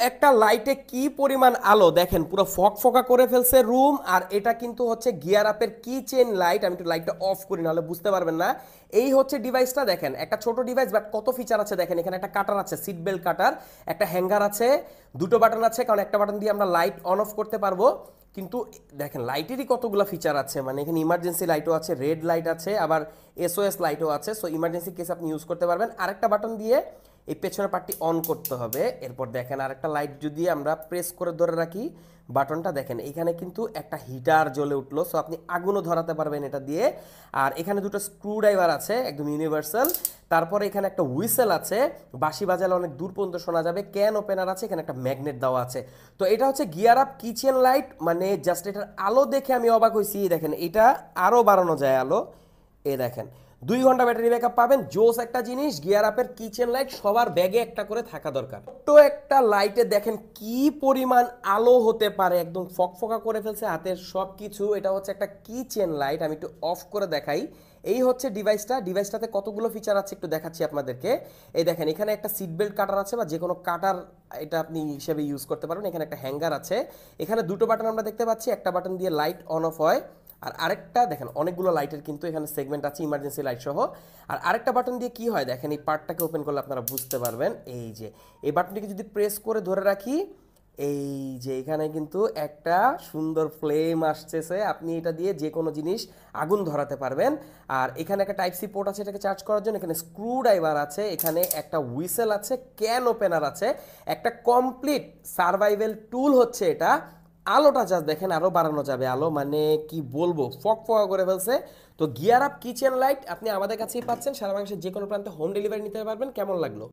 একটা লাইটে কি পরিমাণ আলো দেখেন, পুরো ফকফকা করে ফেলছে রুম। আর এটা কিন্তু হচ্ছে গিয়ার আপের কি চেন লাইট। আমি একটু লাইটটা অফ করি, নাহলে বুঝতে পারবেন না। এই হচ্ছে ডিভাইসটা, দেখেন একটা ছোট ডিভাইস বাট কত ফিচার আছে দেখেন। এখানে একটা কাটার আছে, সিট বেল্ট কাটার, একটা হ্যাঙ্গার আছে, দুটো বাটন আছে, কারণ একটা বাটন দিয়ে আমরা লাইট অন অফ করতে পারবো। কিন্তু দেখেন লাইটেরই কতগুলো ফিচার আছে, মানে এখানে ইমার্জেন্সি লাইটও আছে, রেড লাইট আছে, আবার এসওএস লাইটও আছে। সো ইমার্জেন্সি কেস আপনি ইউজ করতে পারবেন। আরেকটা বাটন দিয়ে এই পেছনের পার্টটি অন করতে হবে। এরপর দেখেন আরেকটা লাইট যদি আমরা প্রেস করে ধরে রাখি বাটনটা, দেখেন এখানে কিন্তু একটা হিটার জ্বলে উঠলো। সো আপনি আগুনও ধরাতে পারবেন এটা দিয়ে। আর এখানে দুটো স্ক্রু ড্রাইভার আছে, একদম ইউনিভার্সাল। তারপরে এখানে একটা হুইসেল আছে, বাঁশি বাজালে অনেক দূর পর্যন্ত শোনা যাবে। ক্যান ওপেনার আছে, এখানে একটা ম্যাগনেট দেওয়া আছে। তো এটা হচ্ছে গিয়ার আপ কিচেন লাইট। মানে জাস্ট এটার আলো দেখে আমি অবাক হয়েছি। দেখেন এটা আরও বাড়ানো যায় আলো, এ দেখেন 2 ঘন্টা ব্যাটারি ব্যাকআপ পাবেন। জোস একটা জিনিস, গিয়ার আপের কিচেন লাইট সবার ব্যাগে একটা করে থাকা দরকার। তো একটা লাইটে দেখেন কি পরিমাণ আলো হতে পারে, একদম ফকফকা করে ফেলছে হাতের সব কিছু। এটা হচ্ছে একটা কিচেন লাইট। আমি একটু অফ করে দেখাই। এই হচ্ছে ডিভাইসটাতে কতগুলো ফিচার আছে একটু দেখাচ্ছি আপনাদেরকে। এই দেখেন এখানে একটা সিট বেল্ট কাটার আছে, বা যে কোনো কাটার এটা আপনি হিসেবে ইউজ করতে পারবেন। এখানে একটা হ্যাঙ্গার আছে, এখানে দুটো বাটন আমরা দেখতে পাচ্ছি, একটা বাটন দিয়ে লাইট অন অফ হয়। আর আরেকটা দেখেন অনেকগুলো লাইটের কিন্তু এখানে সেগমেন্ট আছে, ইমার্জেন্সি লাইট সহ। আর আরেকটা বাটন দিয়ে কি হয় দেখেন, এই পার্টটাকে ওপেন করলে আপনারা বুঝতে পারবেন। এই যে এই বাটনটিকে যদি প্রেস করে ধরে রাখি, এই যে এখানে কিন্তু একটা সুন্দর ফ্লেম আসতেছে। আপনি এটা দিয়ে যে কোনো জিনিস আগুন ধরাতে পারবেন। আর এখানে একটা টাইপ সি পোর্ট আছে এটাকে চার্জ করার জন্য, এখানে স্ক্রু ড্রাইভার আছে, এখানে একটা হুইসেল আছে, ক্যান ওপেনার আছে, একটা কমপ্লিট সার্ভাইভাল টুল হচ্ছে এটা। আলোটা জাস্ট দেখেন, আরো বাড়ানো যাবে আলো, মানে কি বলবো, ফকফকা করে ফেলছে। তো গিয়ার আপ কিচেন লাইট আপনি আমাদের কাছেই পাচ্ছেন, সারা বাংলাদেশের যে কোনো প্রান্তে হোম ডেলিভারি নিতে পারবেন। কেমন লাগলো?